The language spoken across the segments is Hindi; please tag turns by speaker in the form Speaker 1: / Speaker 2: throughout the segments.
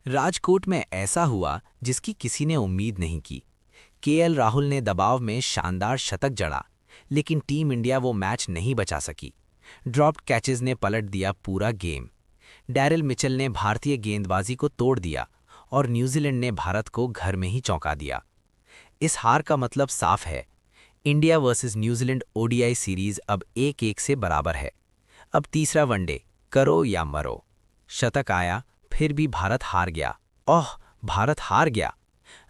Speaker 1: राजकोट में ऐसा हुआ जिसकी किसी ने उम्मीद नहीं की। केएल राहुल ने दबाव में शानदार शतक जड़ा, लेकिन टीम इंडिया वो मैच नहीं बचा सकी। ड्रॉप्ड कैचेस ने पलट दिया पूरा गेम। डैरिल मिचेल ने भारतीय गेंदबाजी को तोड़ दिया और न्यूजीलैंड ने भारत को घर में ही चौंका दिया। इस हार का मतलब साफ है, India versus New Zealand ODI series अब 1-1 से बराबर है। अब तीसरा वनडे, करो या मरो। शतक आया, फिर भी भारत हार गया। ओह, भारत हार गया।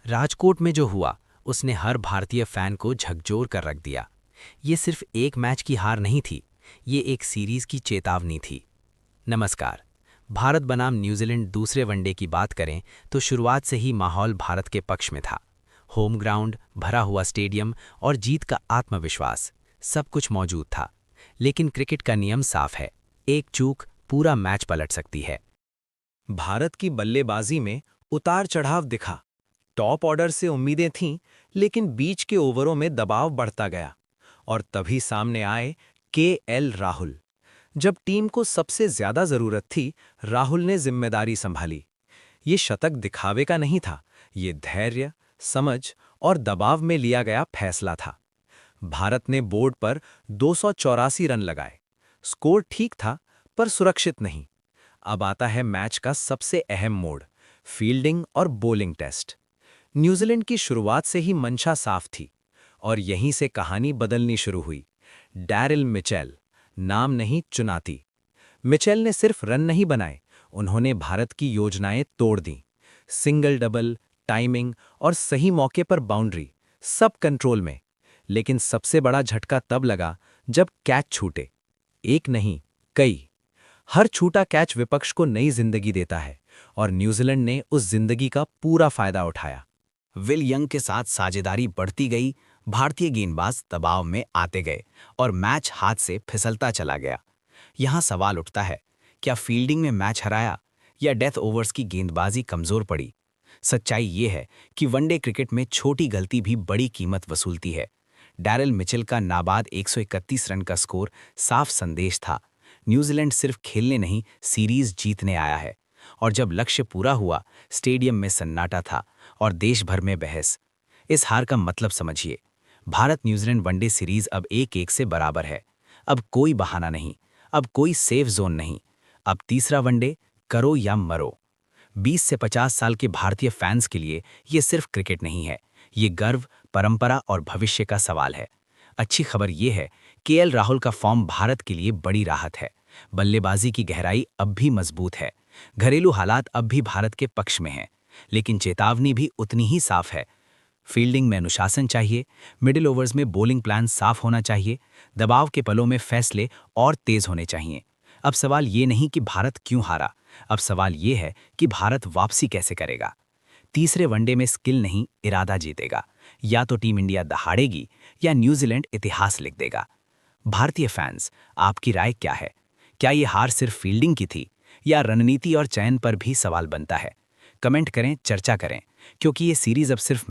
Speaker 1: राजकोट में जो हुआ उसने हर भारतीय फैन को झकझोर कर रख दिया। ये सिर्फ एक मैच की हार नहीं थी, ये एक सीरीज की चेतावनी थी। नमस्कार। भारत बनाम न्यूजीलैंड दूसरे वनडे की बात करें तो शुरुआत से ही माहौल भारत के पक्ष में था। होम ग्राउंड, भरा हुआ स्टेडियम और जीत का आत्मविश्वास, सब कुछ मौजूद था। लेकिन क्रिकेट का नियम साफ है, एक चूक पूरा मैच पलट सकती है।
Speaker 2: भारत की बल्लेबाजी में उतार चढ़ाव दिखा। टॉप ऑर्डर से उम्मीदें थीं, लेकिन बीच के ओवरों में दबाव बढ़ता गया और तभी सामने आए केएल राहुल। जब टीम को सबसे ज्यादा जरूरत थी, राहुल ने जिम्मेदारी संभाली। ये शतक दिखावे का नहीं था, ये धैर्य, समझ और दबाव में लिया गया फैसला था। भारत ने बोर्ड पर 284 रन लगाए। स्कोर ठीक था, पर सुरक्षित नहीं। अब आता है मैच का सबसे अहम मोड़, फील्डिंग और बॉलिंग टेस्ट। न्यूजीलैंड की शुरुआत से ही मंशा साफ थी और यहीं से कहानी बदलनी शुरू हुई। डैरिल मिचेल, नाम नहीं चुनाती। मिचेल ने सिर्फ रन नहीं बनाए, उन्होंने भारत की योजनाएं तोड़ दी। सिंगल डबल, टाइमिंग और सही मौके पर बाउंड्री, सब कंट्रोल में। लेकिन सबसे बड़ा झटका तब लगा जब कैच छूटे। एक नहीं, कई। हर छूटा कैच विपक्ष को नई जिंदगी देता है और न्यूजीलैंड ने उस जिंदगी का पूरा फायदा उठाया।
Speaker 1: विल यंग के साथ साझेदारी बढ़ती गई, भारतीय गेंदबाज दबाव में आते गए और मैच हाथ से फिसलता चला गया। यहाँ सवाल उठता है, क्या फील्डिंग में मैच हराया या डेथ ओवर्स की गेंदबाजी कमजोर पड़ी? सच्चाई ये है कि वनडे क्रिकेट में छोटी गलती भी बड़ी कीमत वसूलती है। डैरिल मिचेल का नाबाद 131 रन का स्कोर साफ संदेश था, न्यूजीलैंड सिर्फ खेलने नहीं, सीरीज जीतने आया है। और जब लक्ष्य पूरा हुआ, स्टेडियम में सन्नाटा था और देश भर में बहस। इस हार का मतलब समझिए, भारत न्यूजीलैंड वनडे सीरीज अब 1-1 से बराबर है। अब कोई बहाना नहीं, अब कोई सेफ जोन नहीं। अब तीसरा वनडे, करो या मरो। 20 से 50 साल के भारतीय फैंस के लिए ये सिर्फ क्रिकेट नहीं है, ये गर्व, परंपरा और भविष्य का सवाल है। अच्छी खबर ये है, केएल राहुल का फॉर्म भारत के लिए बड़ी राहत है। बल्लेबाजी की गहराई अब भी मजबूत है। घरेलू हालात अब भी भारत के पक्ष में हैं, लेकिन चेतावनी भी उतनी ही साफ है। फील्डिंग में अनुशासन चाहिए, मिडिल ओवर्स में बॉलिंग प्लान साफ होना चाहिए, दबाव के पलों में फैसले और तेज होने चाहिए। अब सवाल ये नहीं कि भारत क्यों हारा, अब सवाल ये है कि भारत वापसी कैसे करेगा। तीसरे वनडे में स्किल नहीं, इरादा जीतेगा। या तो टीम इंडिया दहाड़ेगी या न्यूजीलैंड इतिहास लिख देगा। भारतीय फैंस, आपकी राय क्या है? क्या ये हार सिर्फ फील्डिंग की थी या रणनीति और चयन पर भी सवाल बनता है? कमेंट करें, चर्चा करें, क्योंकि ये सीरीज अब सिर्फ